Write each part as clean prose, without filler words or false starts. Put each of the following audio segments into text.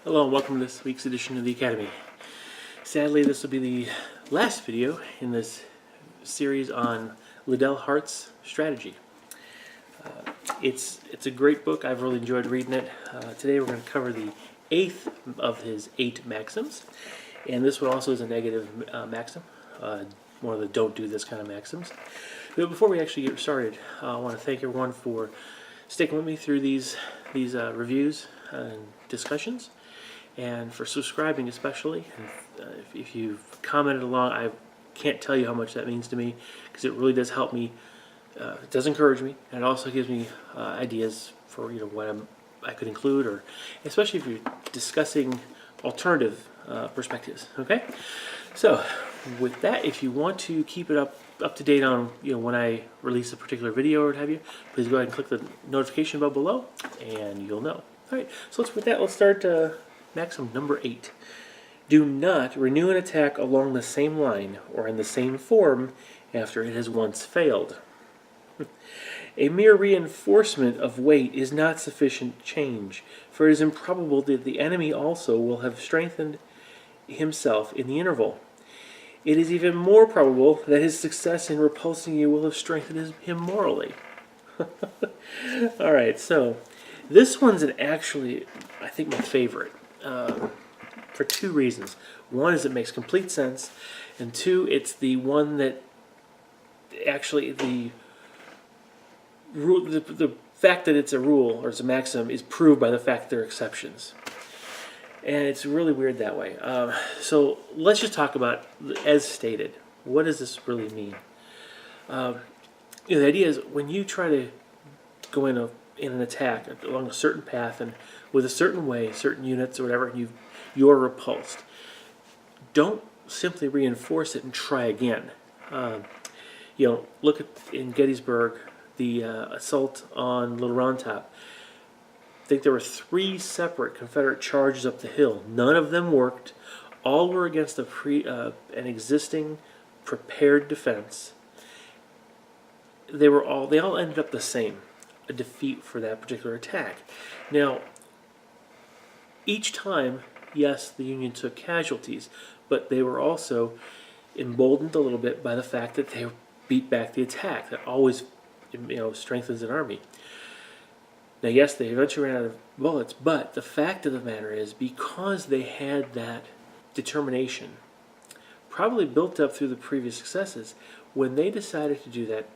Hello and welcome to this week's edition of the Academy. Sadly, this will be the last video in this series on Liddell Hart's strategy. It's a great book. I've really enjoyed reading it. Today we're going to cover the 8th of his 8 maxims, and this one also is a negative maxim, one of the don't do this kind of maxims. But before we actually get started, I want to thank everyone for sticking with me through these reviews and discussions, and for subscribing especially. And if you've commented along, I can't tell you how much that means to me, because it really does help me. It does encourage me, and it also gives me ideas for what I could include, or especially if you're discussing alternative perspectives. Okay, so with that, if you want to keep it up to date on when I release a particular video or what have you, please go ahead and click the notification bell below, and you'll know. All right, so let's start. Maxim number 8. Do not renew an attack along the same line or in the same form after it has once failed. A mere reinforcement of weight is not sufficient change, for it is improbable that the enemy also will have strengthened himself in the interval. It is even more probable that his success in repulsing you will have strengthened him morally. Alright, so this one's actually, I think, my favorite. For two reasons. One is it makes complete sense, and two, it's the one that actually the fact that it's a rule or it's a maxim is proved by the fact that there are exceptions, and it's really weird that way. So let's just talk about, as stated, what does this really mean? The idea is when you try to go in an attack along a certain path and with a certain way, certain units or whatever, you're repulsed. Don't simply reinforce it and try again. Look at in Gettysburg, the assault on Little Round Top. I think there were 3 separate Confederate charges up the hill. None of them worked. All were against an existing prepared defense. They all ended up the same, a defeat for that particular attack. Now, each time, yes, the Union took casualties, but they were also emboldened a little bit by the fact that they beat back the attack. That always, strengthens an army. Now, yes, they eventually ran out of bullets, but the fact of the matter is, because they had that determination, probably built up through the previous successes, when they decided to do that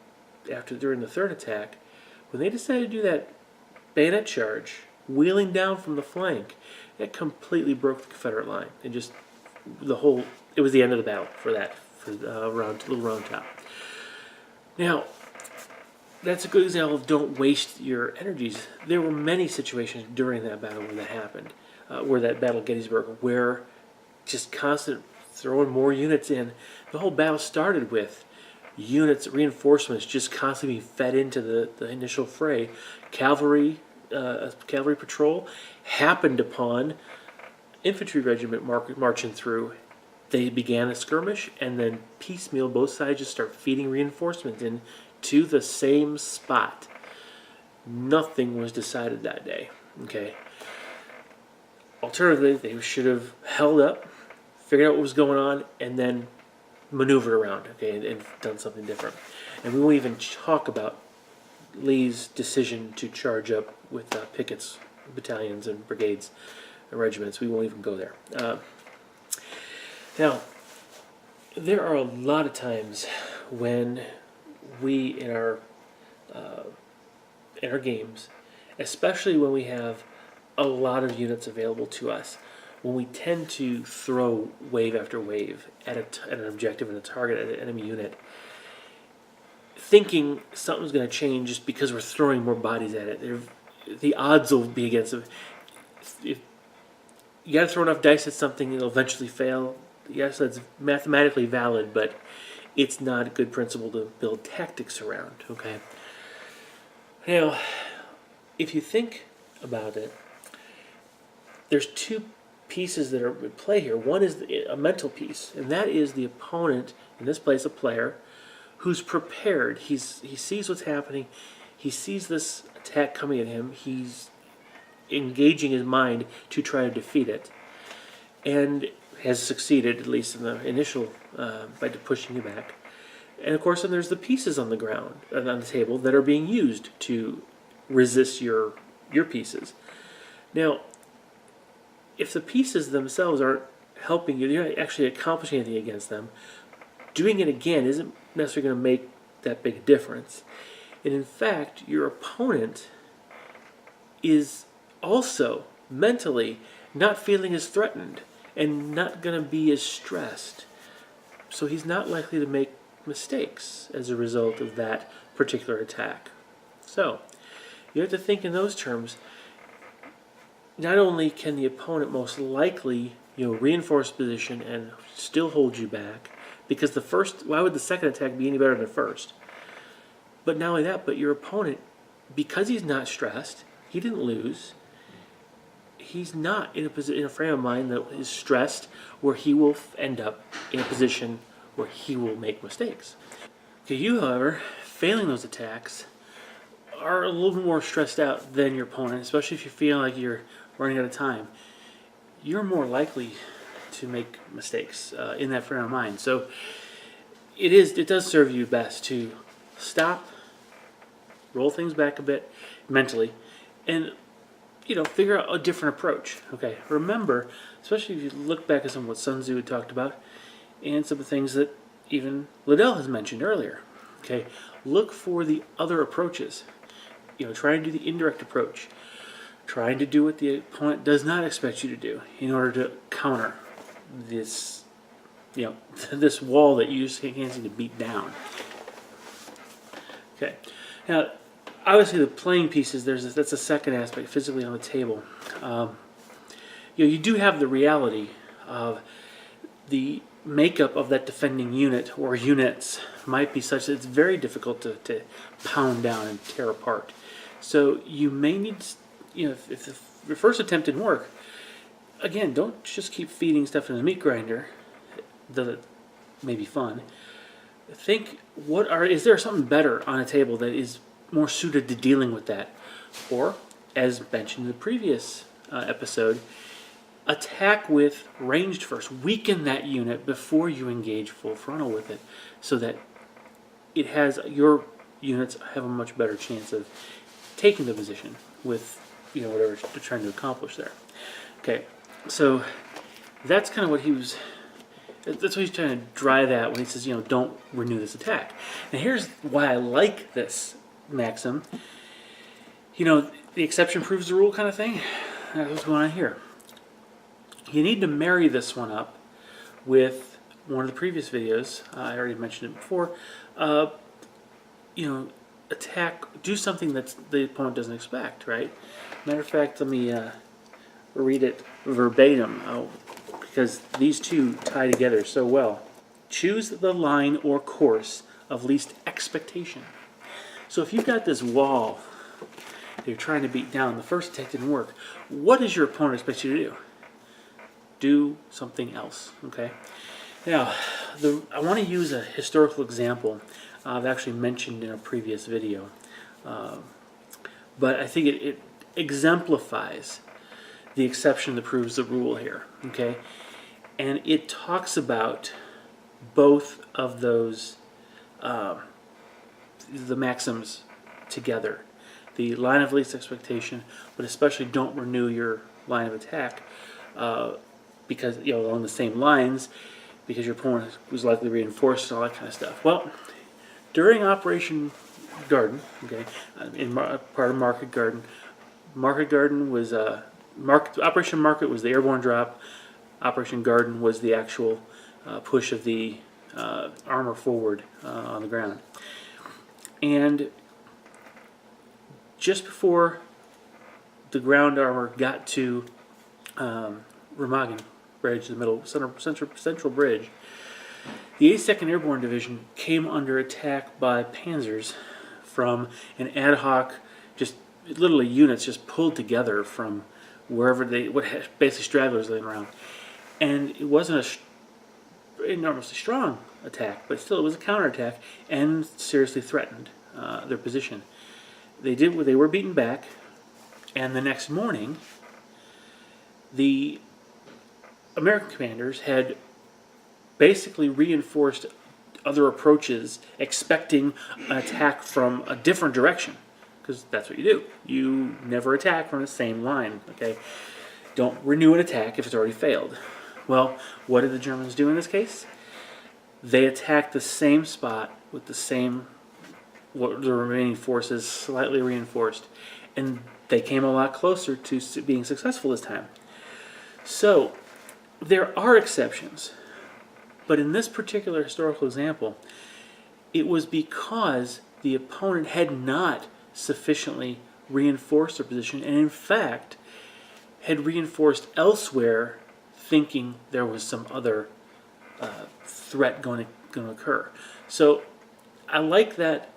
during the third attack, when they decided to do that bayonet charge, wheeling down from the flank, that completely broke the Confederate line, and just it was the end of the battle for Little Round Top. Now, that's a good example of don't waste your energies. There were many situations during that battle where that happened, where that Battle of Gettysburg, where just constant throwing more units in. The whole battle started with reinforcements just constantly being fed into the initial fray. Cavalry patrol happened upon infantry regiment marching through. They began a skirmish, and then piecemeal both sides just start feeding reinforcements in to the same spot. Nothing was decided that day. Okay. Alternatively, they should have held up, figured out what was going on, and then maneuvered around, and done something different. And we won't even talk about Lee's decision to charge up with Pickett's battalions and brigades and regiments. We won't even go there. Now, there are a lot of times when we, in our games, especially when we have a lot of units available to us, when we tend to throw wave after wave at an objective and a target at an enemy unit, thinking something's going to change just because we're throwing more bodies at it. The odds will be against it. If you got to throw enough dice at something, it'll eventually fail. Yes, that's mathematically valid, but it's not a good principle to build tactics around. Okay. Now, if you think about it, there's 2 pieces that are at play here. One is a mental piece, and that is the opponent, in this place a player, who's prepared. He sees what's happening. He sees this attack coming at him. He's engaging his mind to try to defeat it, and has succeeded, at least in the initial, by pushing you back. And of course, then there's the pieces on the ground, on the table, that are being used to resist your pieces. Now, if the pieces themselves aren't helping you, you're not actually accomplishing anything against them, doing it again isn't necessarily going to make that big a difference. And in fact, your opponent is also mentally not feeling as threatened and not going to be as stressed. So he's not likely to make mistakes as a result of that particular attack. So you have to think in those terms. Not only can the opponent most likely, reinforce position and still hold you back, because why would the second attack be any better than the first? But not only that, but your opponent, because he's not stressed, he didn't lose. He's not in a frame of mind that is stressed where he will end up in a position where he will make mistakes. Okay, you, however, failing those attacks, are a little bit more stressed out than your opponent, especially if you feel like you're running out of time. You're more likely to make mistakes in that frame of mind. So it does serve you best to stop, roll things back a bit mentally, and figure out a different approach. Okay, remember, especially if you look back at some of what Sun Tzu had talked about, and some of the things that even Liddell has mentioned earlier. Okay, look for the other approaches. Try and do the indirect approach. Trying to do what the opponent does not expect you to do in order to counter this, this wall that you just can't seem to beat down. Okay, now obviously the playing pieces, that's a second aspect physically on the table. You do have the reality of the makeup of that defending unit or units might be such that it's very difficult to pound down and tear apart. So you may need, if your first attempt didn't work, again, don't just keep feeding stuff in the meat grinder, though it may be fun. Think, is there something better on a table that is more suited to dealing with that? Or, as mentioned in the previous episode, attack with ranged first. Weaken that unit before you engage full frontal with it, so that your units have a much better chance of taking the position with whatever they're trying to accomplish there. Okay, so that's kind of what that's what he's trying to drive at when he says, don't renew this attack. And here's why I like this maxim. The exception proves the rule kind of thing. That's what's going on here. You need to marry this one up with one of the previous videos. I already mentioned it before. Do something that the opponent doesn't expect, right? Matter of fact, let me read it verbatim, because these two tie together so well. Choose the line or course of least expectation. So if you've got this wall that you're trying to beat down, the first attack didn't work, what does your opponent expect you to do? Do something else, okay? Now, I want to use a historical example I've actually mentioned in a previous video. But I think it exemplifies the exception that proves the rule here, okay? And it talks about both of those, the maxims together. The line of least expectation, but especially don't renew your line of attack because, along the same lines, because your opponent was likely reinforced and all that kind of stuff. Well, during Operation Garden, okay, in part of Market Garden was Operation Market was the airborne drop. Operation Garden was the actual push of the armor forward on the ground. And just before the ground armor got to Remagen Bridge, the middle central bridge, the 82nd Airborne Division came under attack by panzers from an ad hoc, just literally units just pulled together from wherever basically stragglers laying around. And it wasn't an enormously strong attack, but still it was a counterattack and seriously threatened their position. They were beaten back, And the next morning, the American commanders had basically reinforced other approaches, expecting an attack from a different direction, because that's what you do. You never attack from the same line, okay? Don't renew an attack if it's already failed. Well, what did the Germans do in this case? They attacked the same spot with the remaining forces slightly reinforced, and they came a lot closer to being successful this time. So, there are exceptions, but in this particular historical example, it was because the opponent had not sufficiently reinforced their position, and in fact, had reinforced elsewhere, thinking there was some other threat going to occur. So, I like that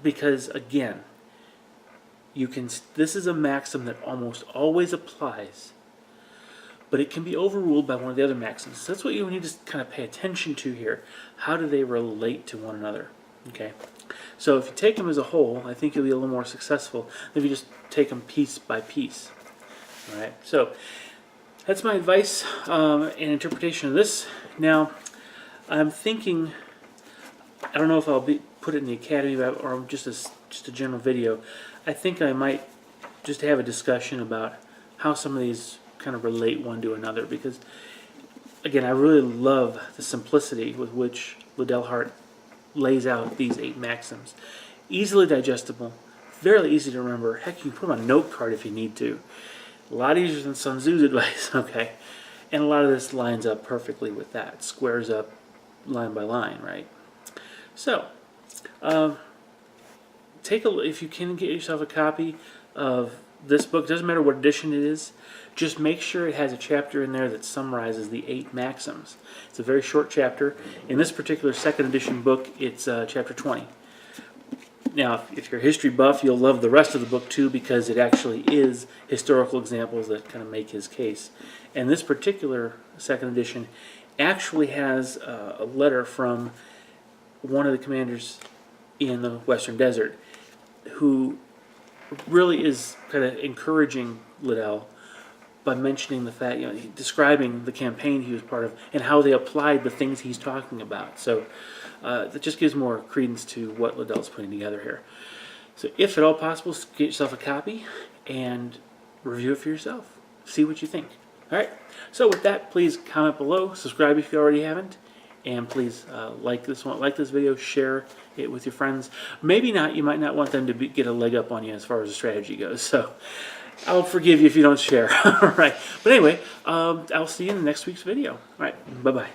because, again, this is a maxim that almost always applies, but it can be overruled by one of the other maxims. So that's what you need to kind of pay attention to here. How do they relate to one another? Okay. So if you take them as a whole, I think you'll be a little more successful than if you just take them piece by piece. All right. So that's my advice and interpretation of this. Now, I'm thinking, I don't know if I'll put it in the academy or just a general video. I think I might just have a discussion about how some of these kind of relate one to another, because again, I really love the simplicity with which Liddell Hart lays out these 8 maxims. Easily digestible, fairly easy to remember. Heck, you can put them on a note card if you need to. A lot easier than Sun Tzu's advice, okay? And a lot of this lines up perfectly with that. Squares up line by line, right? So, if you can get yourself a copy of this book, doesn't matter what edition it is, just make sure it has a chapter in there that summarizes the 8 maxims. It's a very short chapter. In this particular second edition book, it's chapter 20. Now, if you're a history buff, you'll love the rest of the book too, because it actually is historical examples that kind of make his case. And this particular second edition actually has a letter from one of the commanders in the Western Desert who really is kind of encouraging Liddell by mentioning the fact, describing the campaign he was part of and how they applied the things he's talking about. So that just gives more credence to what Liddell's putting together here. So if at all possible, get yourself a copy and review it for yourself. See what you think. All right. So with that, please comment below, subscribe if you already haven't, and please like this video, share it with your friends. Maybe not. You might not want them to get a leg up on you as far as the strategy goes. So I'll forgive you if you don't share. All right. But anyway, I'll see you in the next week's video. All right. Bye-bye.